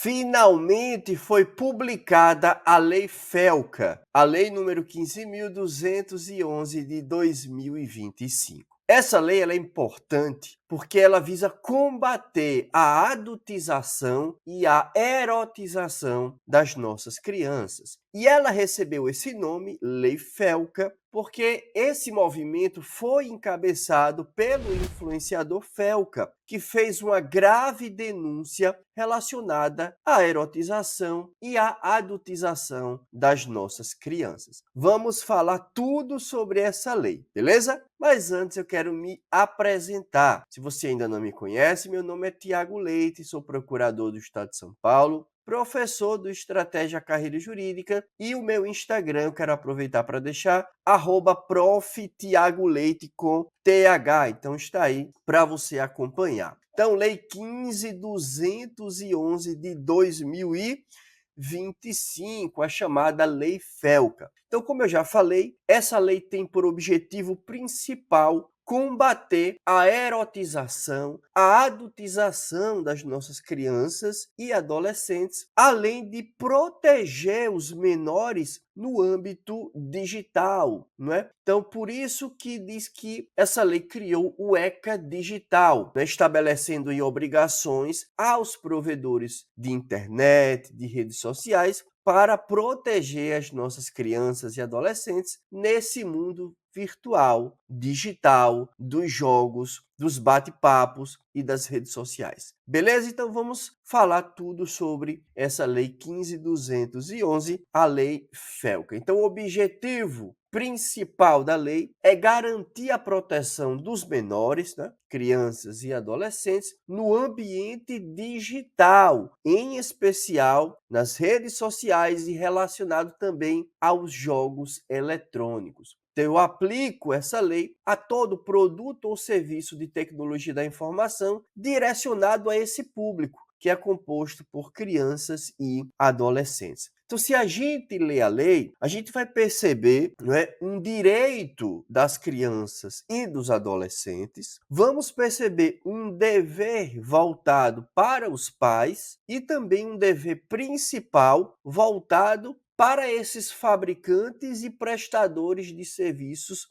Finalmente foi publicada a Lei FELCA, a Lei número 15.211 de 2025. Essa lei ela é importante porque ela visa combater a adultização e a erotização das nossas crianças. E ela recebeu esse nome, Lei FELCA, porque esse movimento foi encabeçado pelo influenciador Felca, que fez uma grave denúncia relacionada à erotização e à adultização das nossas crianças. Vamos falar tudo sobre essa lei, beleza? Mas antes eu quero me apresentar. Se você ainda não me conhece, meu nome é Tiago Leite, sou procurador do Estado de São Paulo, professor do Estratégia Carreira Jurídica, e o meu Instagram eu quero aproveitar para deixar @prof.tiagoleite com TH. Então está aí para você acompanhar. Então, Lei 15.211 de 2025, a chamada Lei FELCA. Então, como eu já falei, essa lei tem por objetivo principal combater a erotização, a adultização das nossas crianças e adolescentes, além de proteger os menores no âmbito digital, não é? Então, por isso que diz que essa lei criou o ECA Digital, né, estabelecendo obrigações aos provedores de internet, de redes sociais, para proteger as nossas crianças e adolescentes nesse mundo virtual, digital, dos jogos, dos bate-papos e das redes sociais. Beleza? Então vamos falar tudo sobre essa Lei 15.211, a Lei FELCA. Então o objetivo principal da lei é garantir a proteção dos menores, né, crianças e adolescentes, no ambiente digital, em especial nas redes sociais e relacionado também aos jogos eletrônicos. Então, eu aplico essa lei a todo produto ou serviço de tecnologia da informação direcionado a esse público, que é composto por crianças e adolescentes. Então, se a gente lê a lei, a gente vai perceber, não é, um direito das crianças e dos adolescentes, vamos perceber um dever voltado para os pais e também um dever principal voltado para esses fabricantes e prestadores de serviços,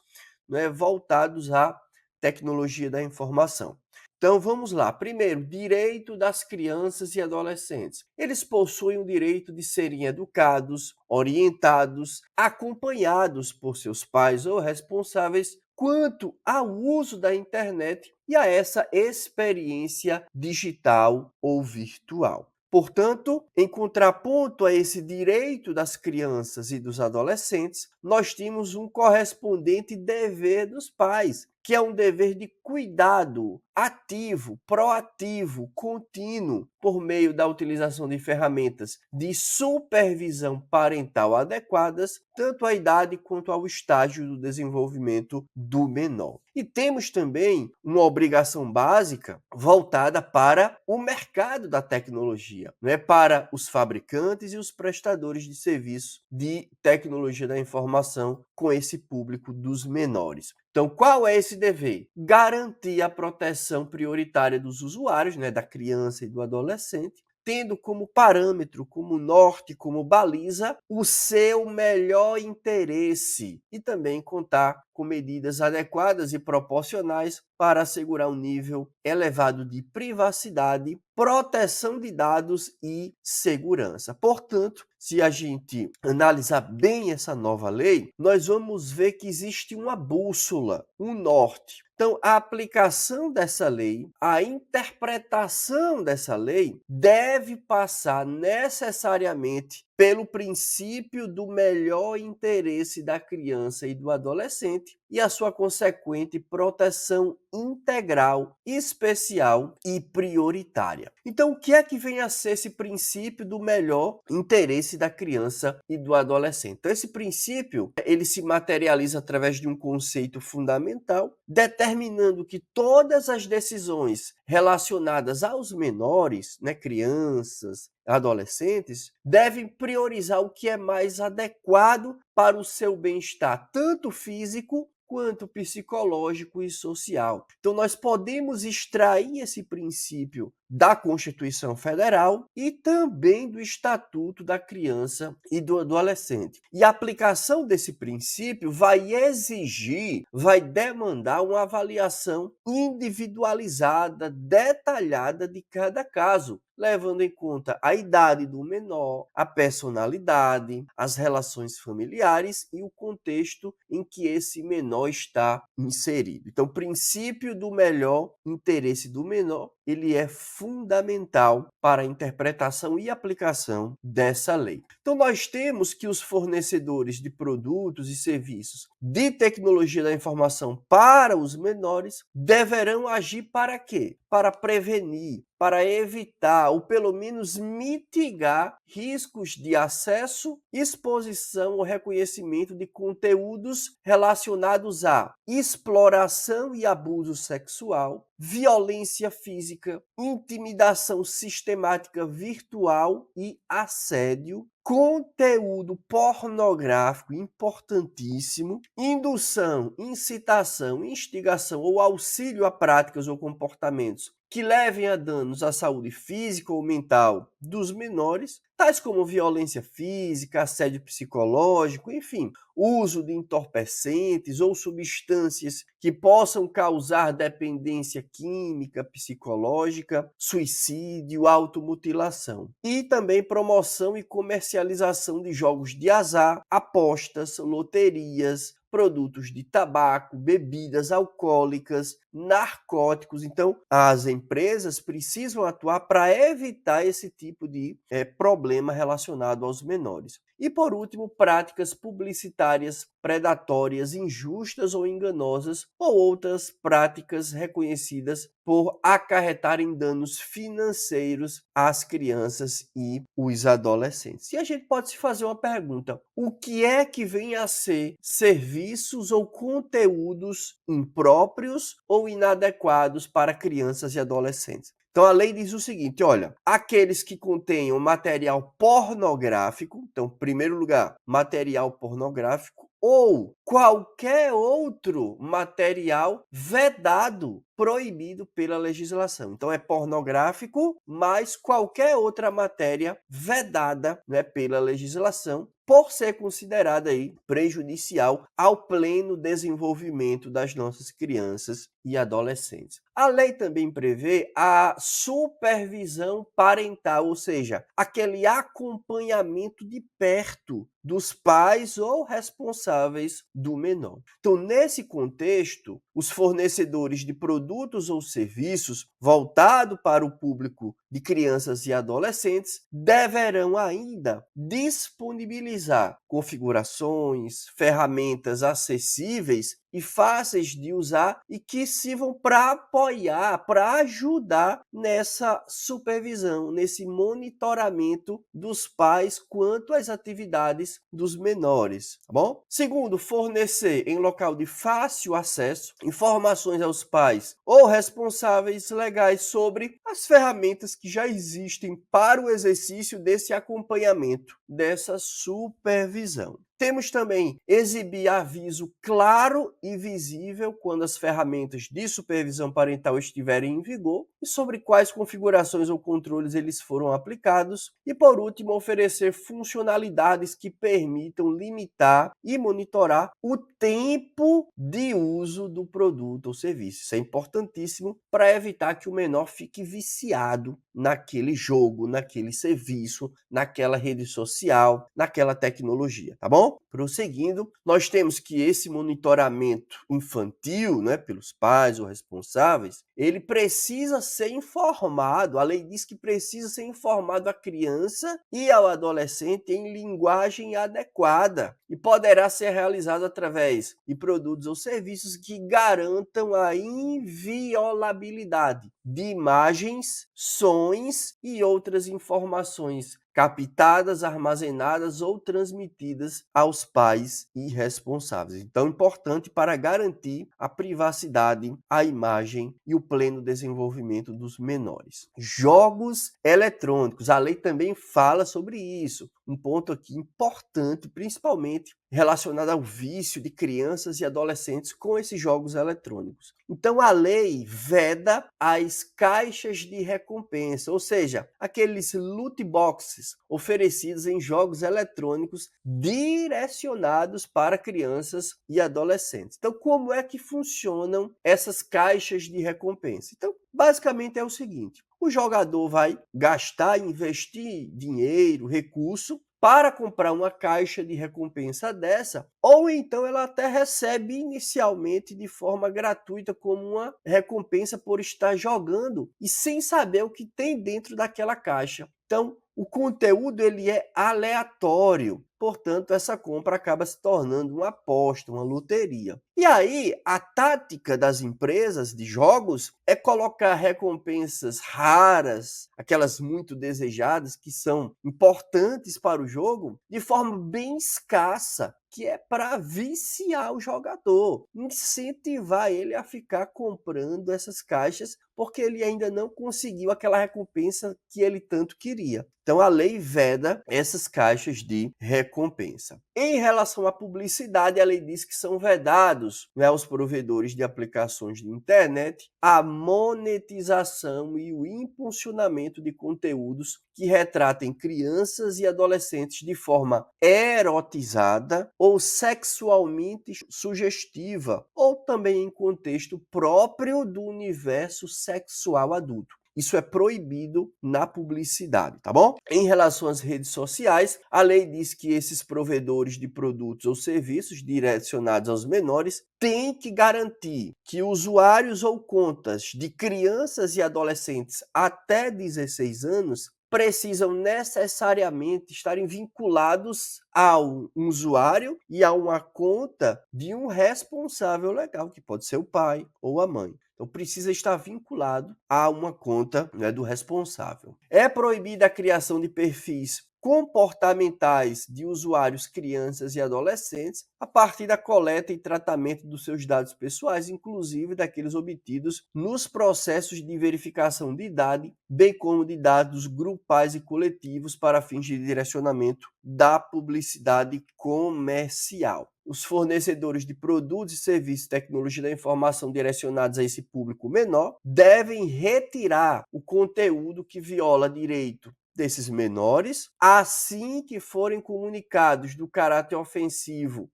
né, voltados à tecnologia da informação. Então vamos lá. Primeiro, direito das crianças e adolescentes. Eles possuem o direito de serem educados, orientados, acompanhados por seus pais ou responsáveis quanto ao uso da internet e a essa experiência digital ou virtual. Portanto, em contraponto a esse direito das crianças e dos adolescentes, nós temos um correspondente dever dos pais, que é um dever de cuidado ativo, proativo, contínuo, por meio da utilização de ferramentas de supervisão parental adequadas, tanto à idade quanto ao estágio do desenvolvimento do menor. E temos também uma obrigação básica voltada para o mercado da tecnologia, não é, para os fabricantes e os prestadores de serviço de tecnologia da informação com esse público dos menores. Então, qual é esse dever? Garantir a proteção prioritária dos usuários, né, da criança e do adolescente, tendo como parâmetro, como norte, como baliza, o seu melhor interesse e também contar com medidas adequadas e proporcionais para assegurar um nível elevado de privacidade, proteção de dados e segurança. Portanto, se a gente analisar bem essa nova lei, nós vamos ver que existe uma bússola, um norte. Então, a aplicação dessa lei, a interpretação dessa lei, deve passar necessariamente pelo princípio do melhor interesse da criança e do adolescente e a sua consequente proteção integral, especial e prioritária. Então, o que é que vem a ser esse princípio do melhor interesse da criança e do adolescente? Então, esse princípio, ele se materializa através de um conceito fundamental, determinando que todas as decisões relacionadas aos menores, né, crianças, adolescentes, devem priorizar o que é mais adequado para o seu bem-estar, tanto físico quanto psicológico e social. Então, nós podemos extrair esse princípio da Constituição Federal e também do Estatuto da Criança e do Adolescente. E a aplicação desse princípio vai exigir, vai demandar uma avaliação individualizada, detalhada de cada caso, levando em conta a idade do menor, a personalidade, as relações familiares e o contexto em que esse menor está inserido. Então, o princípio do melhor interesse do menor, ele é fundamental para a interpretação e aplicação dessa lei. Então, nós temos que os fornecedores de produtos e serviços de tecnologia da informação para os menores deverão agir para quê? Para prevenir, para evitar ou pelo menos mitigar riscos de acesso, exposição ou reconhecimento de conteúdos relacionados à exploração e abuso sexual, violência física, intimidação sistemática virtual e assédio, conteúdo pornográfico importantíssimo, indução, incitação, instigação ou auxílio a práticas ou comportamentos que levem a danos à saúde física ou mental dos menores, tais como violência física, assédio psicológico, enfim, uso de entorpecentes ou substâncias que possam causar dependência química, psicológica, suicídio, automutilação. E também promoção e comercialização de jogos de azar, apostas, loterias, produtos de tabaco, bebidas alcoólicas, narcóticos. Então, as empresas precisam atuar para evitar esse tipo de problema relacionado aos menores. E, por último, práticas publicitárias predatórias, injustas ou enganosas, ou outras práticas reconhecidas por acarretarem danos financeiros às crianças e os adolescentes. E a gente pode se fazer uma pergunta: o que é que vem a ser serviços ou conteúdos impróprios ou inadequados para crianças e adolescentes? Então, a lei diz o seguinte, olha, aqueles que contenham material pornográfico, então, em primeiro lugar, material pornográfico, ou qualquer outro material vedado, proibido pela legislação. Então, é pornográfico, mas qualquer outra matéria vedada, né, pela legislação, por ser considerada aí prejudicial ao pleno desenvolvimento das nossas crianças e adolescentes. A lei também prevê a supervisão parental, ou seja, aquele acompanhamento de perto dos pais ou responsáveis do menor. Então, nesse contexto, os fornecedores de produtos ou serviços voltados para o público de crianças e adolescentes deverão ainda disponibilizar configurações, ferramentas acessíveis e fáceis de usar e que sirvam para apoiar, para ajudar nessa supervisão, nesse monitoramento dos pais quanto às atividades dos menores, tá bom? Segundo, fornecer em local de fácil acesso informações aos pais ou responsáveis legais sobre as ferramentas que já existem para o exercício desse acompanhamento, dessa supervisão. Temos também exibir aviso claro e visível quando as ferramentas de supervisão parental estiverem em vigor e sobre quais configurações ou controles eles foram aplicados. E, por último, oferecer funcionalidades que permitam limitar e monitorar o tempo de uso do produto ou serviço. Isso é importantíssimo para evitar que o menor fique viciado naquele jogo, naquele serviço, naquela rede social, naquela tecnologia, tá bom? Prosseguindo, nós temos que esse monitoramento infantil, né, pelos pais ou responsáveis, ele precisa ser informado, a lei diz que precisa ser informado à criança e ao adolescente em linguagem adequada e poderá ser realizado através de produtos ou serviços que garantam a inviolabilidade de imagens, sons e outras informações captadas, armazenadas ou transmitidas aos pais e responsáveis. Então, importante para garantir a privacidade, a imagem e o pleno desenvolvimento dos menores. Jogos eletrônicos, a lei também fala sobre isso. um ponto aqui importante, principalmente relacionado ao vício de crianças e adolescentes com esses jogos eletrônicos. Então, a lei veda as caixas de recompensa, ou seja, aqueles loot boxes oferecidos em jogos eletrônicos direcionados para crianças e adolescentes. Então, como é que funcionam essas caixas de recompensa? Então, basicamente é o seguinte: o jogador vai gastar, investir dinheiro, recurso para comprar uma caixa de recompensa dessa, ou então ela até recebe inicialmente de forma gratuita como uma recompensa por estar jogando e sem saber o que tem dentro daquela caixa. Então, o conteúdo ele é aleatório, portanto, essa compra acaba se tornando uma aposta, uma loteria. E aí, a tática das empresas de jogos é colocar recompensas raras, aquelas muito desejadas, que são importantes para o jogo, de forma bem escassa, que é para viciar o jogador, incentivar ele a ficar comprando essas caixas, porque ele ainda não conseguiu aquela recompensa que ele tanto queria. Então, a lei veda essas caixas de recompensa. Em relação à publicidade, a lei diz que são vedados, né, aos provedores de aplicações de internet a monetização e o impulsionamento de conteúdos que retratem crianças e adolescentes de forma erotizada ou sexualmente sugestiva, ou também em contexto próprio do universo sexual adulto. Isso é proibido na publicidade, tá bom? Em relação às redes sociais, a lei diz que esses provedores de produtos ou serviços direcionados aos menores têm que garantir que usuários ou contas de crianças e adolescentes até 16 anos precisam necessariamente estarem vinculados a um usuário e a uma conta de um responsável legal, que pode ser o pai ou a mãe. Então, precisa estar vinculado a uma conta, né, do responsável. É proibida a criação de perfis comportamentais de usuários crianças e adolescentes a partir da coleta e tratamento dos seus dados pessoais, inclusive daqueles obtidos nos processos de verificação de idade, bem como de dados grupais e coletivos para fins de direcionamento da publicidade comercial. Os fornecedores de produtos e serviços de tecnologia da informação direcionados a esse público menor devem retirar o conteúdo que viola direito desses menores, assim que forem comunicados do caráter ofensivo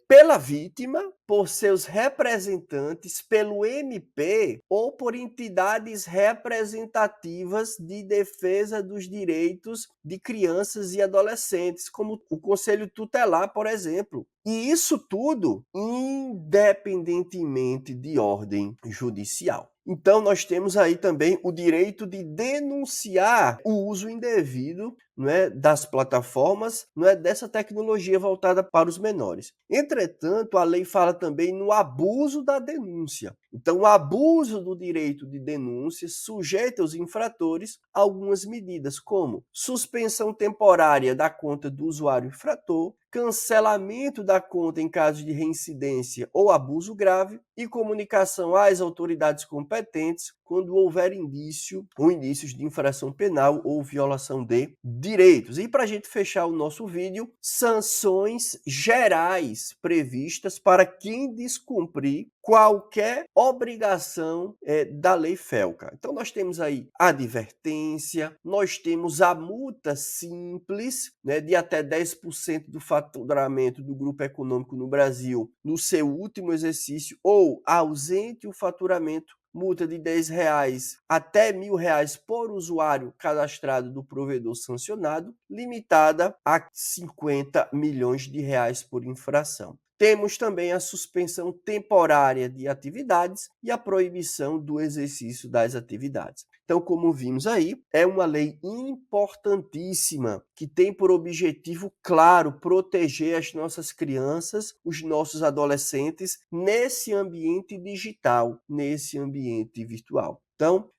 pela vítima, por seus representantes, pelo MP ou por entidades representativas de defesa dos direitos de crianças e adolescentes, como o Conselho Tutelar, por exemplo. E isso tudo independentemente de ordem judicial. Então, nós temos aí também o direito de denunciar o uso indevido, não é, das plataformas, não é, dessa tecnologia voltada para os menores. Entretanto, a lei fala também no abuso da denúncia. Então, o abuso do direito de denúncia sujeita os infratores a algumas medidas, como suspensão temporária da conta do usuário infrator, cancelamento da conta em caso de reincidência ou abuso grave e comunicação às autoridades competentes quando houver indício ou indícios de infração penal ou violação de direitos. E para a gente fechar o nosso vídeo, sanções gerais previstas para quem descumprir qualquer obrigação da lei FELCA. Então, nós temos aí a advertência, nós temos a multa simples, né, de até 10% do faturamento do grupo econômico no Brasil no seu último exercício ou ausente o faturamento, multa de R$10 até R$1.000 por usuário cadastrado do provedor sancionado, limitada a 50 milhões de reais por infração. Temos também a suspensão temporária de atividades e a proibição do exercício das atividades. Então, como vimos aí, é uma lei importantíssima que tem por objetivo, claro, proteger as nossas crianças, os nossos adolescentes nesse ambiente digital, nesse ambiente virtual. Então,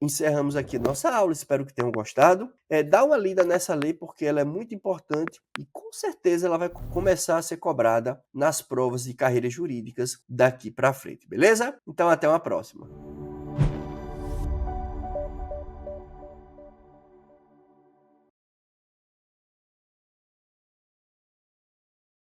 encerramos aqui nossa aula, espero que tenham gostado. Dá uma lida nessa lei porque ela é muito importante e com certeza ela vai começar a ser cobrada nas provas de carreiras jurídicas daqui para frente, beleza? Então até uma próxima.